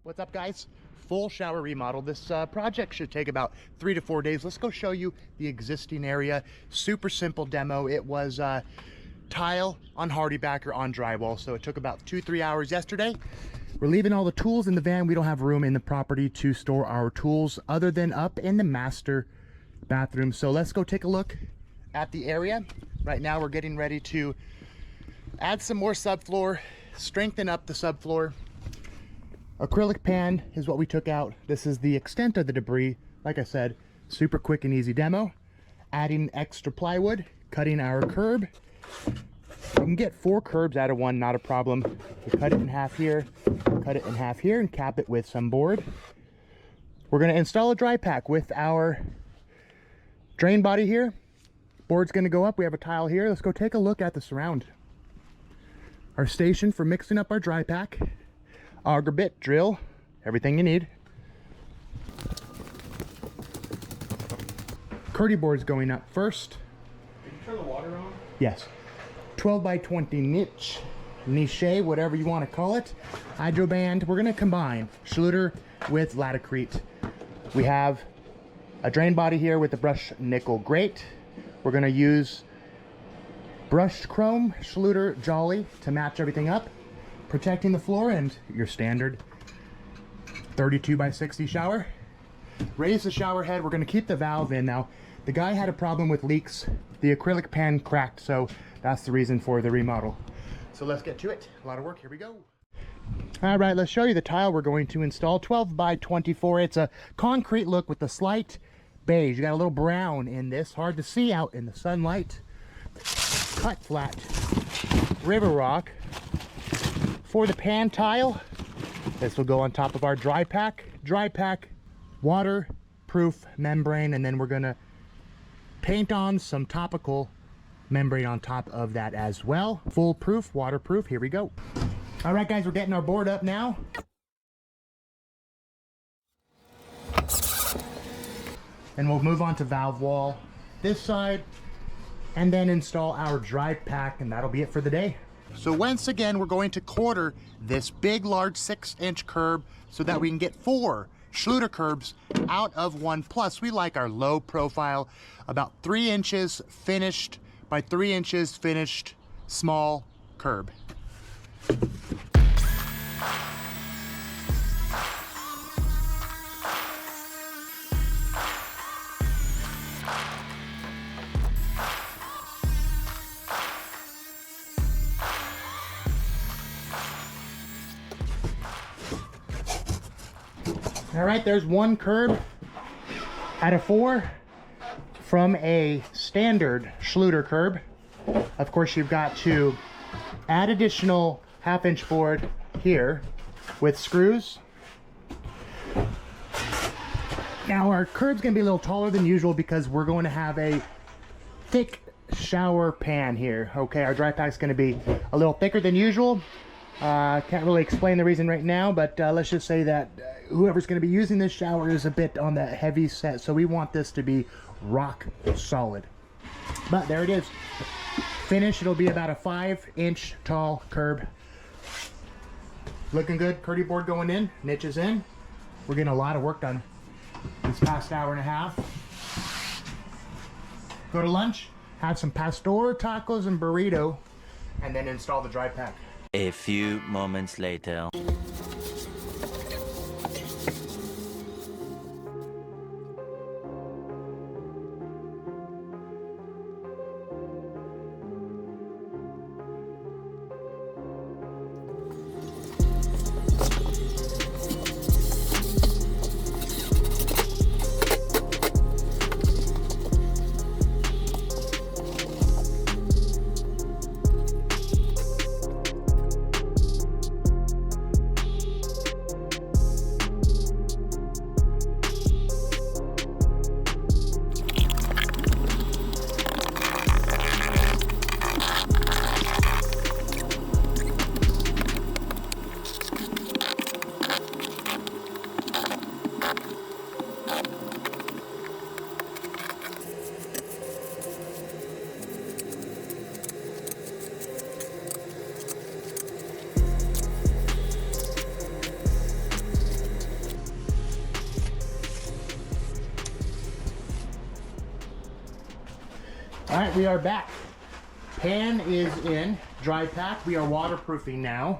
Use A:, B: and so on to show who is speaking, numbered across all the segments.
A: What's up, guys? Full shower remodel. This project should take about 3 to 4 days. Let's go show you the existing area. Super simple demo. It was tile on HardieBacker on drywall, so it took about 2-3 hours yesterday. We're leaving all the tools in the van. We don't have room in the property to store our tools other than up in the master bathroom. So let's go take a look at the area. Right now we're getting ready to add some more subfloor, strengthen up the subfloor. Acrylic pan is what we took out. This is the extent of the debris. Like I said, super quick and easy demo. Adding extra plywood, cutting our curb. We can get 4 curbs out of one, not a problem. We cut it in half here, cut it in half here, and cap it with some board. We're going to install a dry pack with our drain body here. Board's going to go up. We have a tile here. Let's go take a look at the surround. Our station for mixing up our dry pack. Auger bit, drill, everything you need. Curdy board's going up first.
B: Did you turn the water on?
A: Yes. 12 by 20 niche, whatever you want to call it. Hydro band. We're going to combine Schluter with Laticrete. We have a drain body here with the brushed nickel grate. We're going to use brushed chrome Schluter Jolly to match everything up. Protecting the floor and your standard 32 by 60 shower. Raise the shower head. We're going to keep the valve in. Now, the guy had a problem with leaks. The acrylic pan cracked, so that's the reason for the remodel. So let's get to it. A lot of work. Here we go. All right, let's show you the tile we're going to install. 12 by 24. It's a concrete look with a slight beige. You got a little brown in this. Hard to see out in the sunlight. Cut flat river rock. For the pan tile, this will go on top of our dry pack. Dry pack, waterproof membrane, and then we're gonna paint on some topical membrane on top of that as well. Foolproof, waterproof. Here we go. All right, guys, we're getting our board up now. And we'll move on to valve wall this side, and then install our dry pack, and that'll be it for the day. So once again, we're going to quarter this big, large 6-inch curb so that we can get 4 Schluter curbs out of one. Plus, we like our low profile, about 3 inches finished by 3 inches finished small curb. All right, there's 1 curb out of 4 from a standard Schluter curb. Of course, you've got to add additional 1/2-inch board here with screws. Now our curb's gonna be a little taller than usual because we're going to have a thick shower pan here. Okay, our dry pack's gonna be a little thicker than usual. Can't really explain the reason right now, but let's just say that whoever's going to be using this shower is a bit on the heavy set, so we want this to be rock solid. But there it is. Finished, it'll be about a 5-inch tall curb. Looking good. Curdy board going in, niches in. We're getting a lot of work done this past hour and a half. Go to lunch, have some pastor tacos and burrito, and then install the dry pack.
C: A few moments later.
A: All right, we are back. Pan is in, dry pack. We are waterproofing now.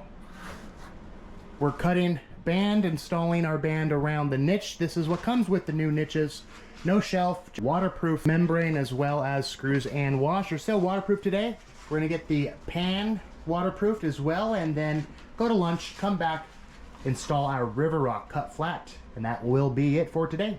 A: We're cutting band, installing our band around the niche. This is what comes with the new niches. No shelf, waterproof membrane, as well as screws and washers. Still waterproof today. We're gonna get the pan waterproofed as well, and then go to lunch, come back, install our River Rock cut flat. And that will be it for today.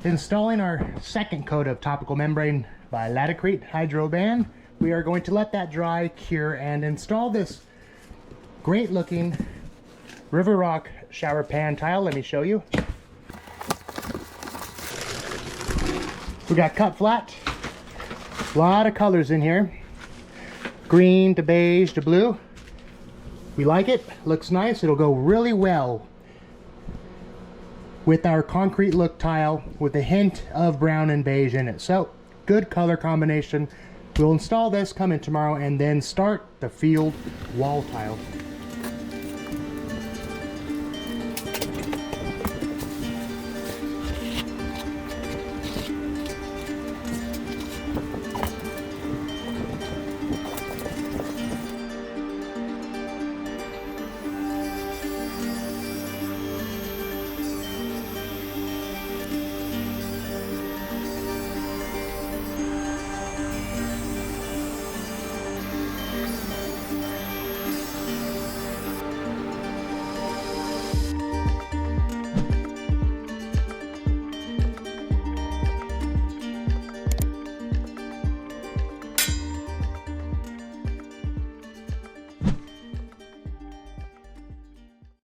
A: Installing our second coat of topical membrane by Laticrete Hydro Band. We are going to let that dry, cure, and install this great looking River Rock shower pan tile. Let me show you. We got cut flat. A lot of colors in here. Green to beige to blue. We like it. Looks nice. It'll go really well with our concrete look tile with a hint of brown and beige in it. So good color combination. We'll install this, come in tomorrow, and then start the field wall tile.